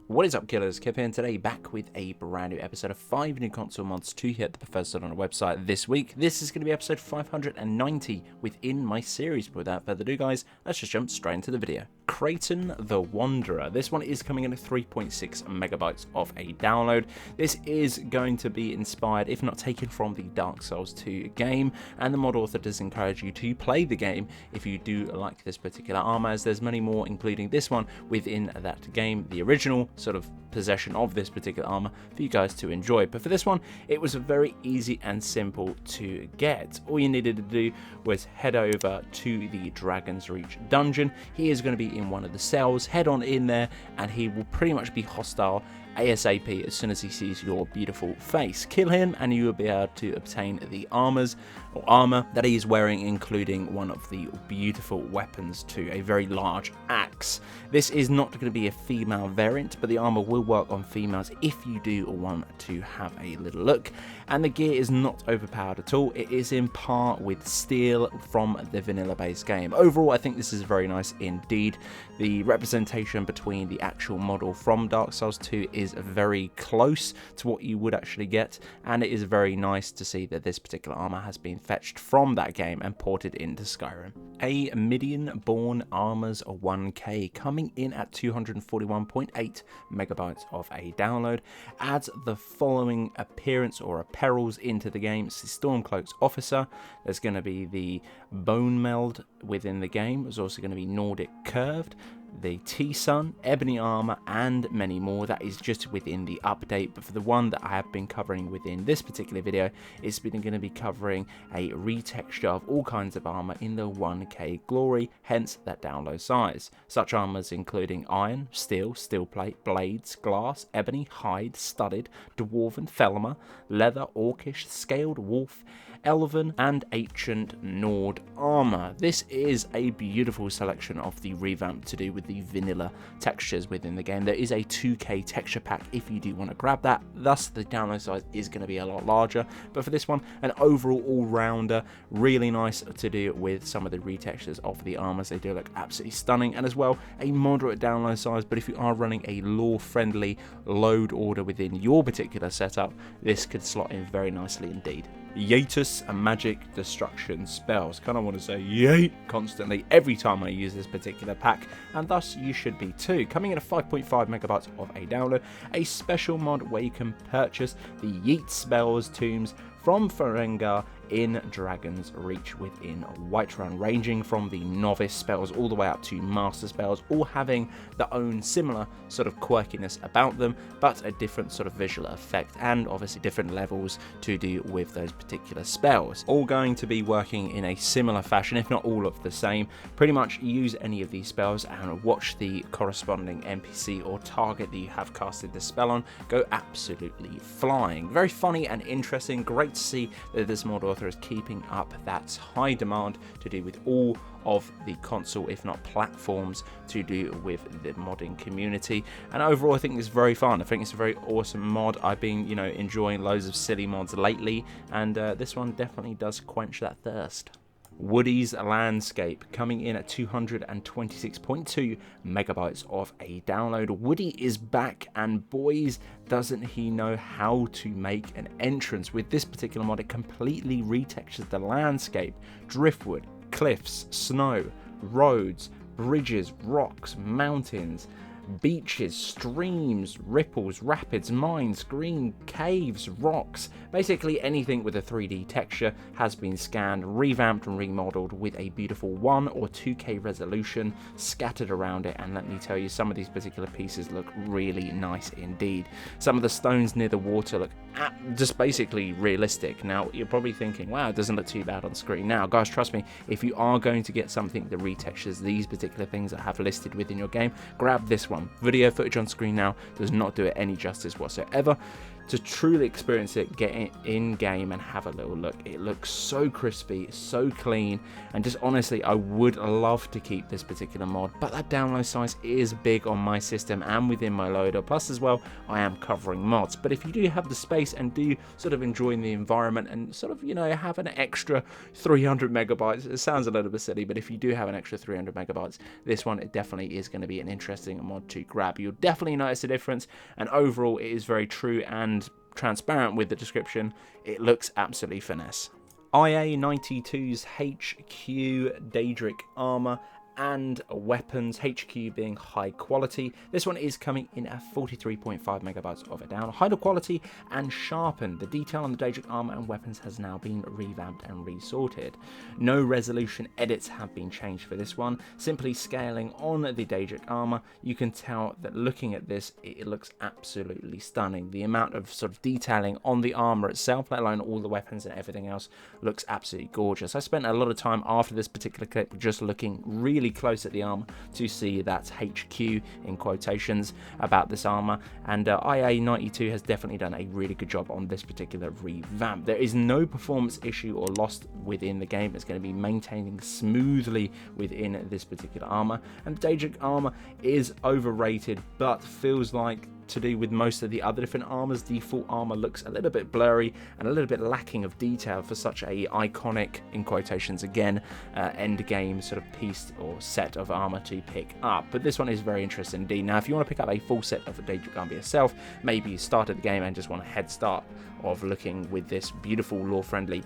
What is up, killers? Kev here, and today back with a brand new episode of 5 new console mods to hit the preferred on our website this week. This is going to be episode 590 within my series. But without further ado, guys, let's just jump straight into the video. Creighton the Wanderer. This one is coming in at 3.6 megabytes of a download. This is going to be inspired, if not taken from the Dark Souls 2 game, and the mod author does encourage you to play the game if you do like this particular armor, as there's many more, including this one, within that game, the original sort of possession of this particular armor for you guys to enjoy. But for this one, it was very easy and simple to get. All you needed to do was head over to the Dragon's Reach dungeon. He is going to be in one of the cells. Head on in there and he will pretty much be hostile ASAP as soon as he sees your beautiful face. Kill him and you will be able to obtain the armor that he is wearing, including one of the beautiful weapons too, a very large axe. This is not going to be a female variant, but the armor will work on females if you do want to have a little look. And the gear is not overpowered at all. It is in par with steel from the vanilla based game. Overall, I think this is very nice indeed. The representation between the actual model from Dark Souls 2 is very close to what you would actually get, and it is very nice to see that this particular armor has been fetched from that game and ported into Skyrim. AMidianBorn Armors 1K, coming in at 241.8 megabytes of a download, adds the following appearance or apparels into the game. It's the Stormcloak's officer. There's going to be the Bone Meld within the game. There's also going to be Nordic Curved, the T-Sun, Ebony Armor, and many more. That is just within the update, but for the one that I have been covering within this particular video, it's been going to be covering a retexture of all kinds of armor in the 1K glory, hence that download size. Such armors including iron, steel, steel plate, blades, glass, ebony, hide, studded, dwarven, thelma, leather, orcish, scaled wolf, elven, and ancient Nord armor. This is a beautiful selection of the revamp to do with the vanilla textures within the game. There is a 2K texture pack if you do want to grab that, thus the download size is going to be a lot larger. But for this one, an overall all-rounder, really nice to do with some of the retextures of the armors. They do look absolutely stunning, and as well a moderate download size, but if you are running a lore-friendly load order within your particular setup, this could slot in very nicely indeed. Yeetus and magic destruction spells. Kind of want to say yeet constantly every time I use this particular pack, and thus you should be too. Coming in at 5.5 megabytes of a download, a special mod where you can purchase the Yeet Spells tombs from Farengar in Dragon's Reach within Whiterun, ranging from the novice spells all the way up to master spells, all having their own similar sort of quirkiness about them, but a different sort of visual effect and obviously different levels to do with those particular spells. All going to be working in a similar fashion, if not all of the same. Pretty much use any of these spells and watch the corresponding NPC or target that you have casted the spell on go absolutely flying. Very funny and interesting. Great to see that this mod author is keeping up that high demand to do with all of the console, if not platforms, to do with the modding community. And overall, I think it's very fun. I think it's a very awesome mod. I've been, enjoying loads of silly mods lately, and this one definitely does quench that thirst. Woody's Landscape, coming in at 226.2 megabytes of a download. Woody is back, and boys, doesn't he know how to make an entrance. With this particular mod, it completely retextures the landscape. Driftwood, cliffs, snow, roads, bridges, rocks, mountains, beaches, streams, ripples, rapids, mines, green, caves, rocks. Basically anything with a 3D texture has been scanned, revamped and remodeled with a beautiful 1 or 2K resolution scattered around it, and let me tell you, some of these particular pieces look really nice indeed. Some of the stones near the water look just basically realistic. Now you're probably thinking, wow, it doesn't look too bad on screen. Now guys, trust me, if you are going to get something that retextures these particular things that I have listed within your game, grab this one. Video footage on screen now does not do it any justice whatsoever. to truly experience it, get it in game and have a little look. It looks so crispy, so clean, and just honestly, I would love to keep this particular mod, but that download size is big on my system and within my loader. Plus as well, I am covering mods. But if you do have the space and do sort of enjoy the environment and sort of, you know, have an extra 300 megabytes, it sounds a little bit silly, but if you do have an extra 300 megabytes, this one, it definitely is going to be an interesting mod to grab. You'll definitely notice a difference, and overall, it is very true and transparent with the description. It looks absolutely finesse. IA-92's HQ Daedric Armor and weapons, HQ being high quality. This one is coming in at 43.5 megabytes of it down. Higher quality and sharpened. The detail on the Daedric armor and weapons has now been revamped and resorted. No resolution edits have been changed for this one. Simply scaling on the Daedric armor, you can tell that looking at this, it looks absolutely stunning. The amount of sort of detailing on the armor itself, let alone all the weapons and everything else, looks absolutely gorgeous. I spent a lot of time after this particular clip just looking really close at the armor to see that HQ in quotations about this armor, and IA-92 has definitely done a really good job on this particular revamp. There is no performance issue or lost within the game. It's going to be maintaining smoothly within this particular armor, and Daedric armor is overrated but feels like, to do with most of the other different armors, default armor looks a little bit blurry and a little bit lacking of detail for such a iconic, in quotations again, end game sort of piece or set of armor to pick up. But this one is very interesting indeed. Now, if you want to pick up a full set of the Daedric armor yourself, maybe you started the game and just want a head start of looking with this beautiful, lore-friendly,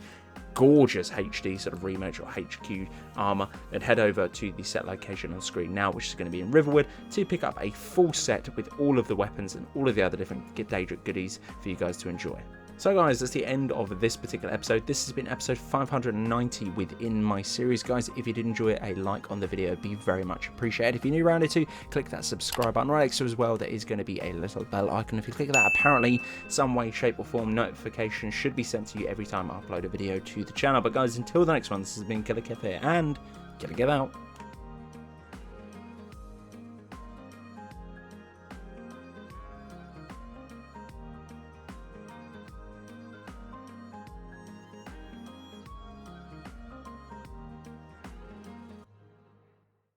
gorgeous HD sort of rematch or HQ armor, then head over to the set location on screen now, which is going to be in Riverwood, to pick up a full set with all of the weapons and all of the other different Daedric goodies for you guys to enjoy. So guys, that's the end of this particular episode. This has been episode 590 within my series. Guys, if you did enjoy it, a like on the video would be very much appreciated. If you're new around it too, click that subscribe button right next to as well. There is going to be a little bell icon. If you click that, apparently some way, shape or form, notifications should be sent to you every time I upload a video to the channel. But guys, until the next one, this has been Killerkev here, and Killerkev out.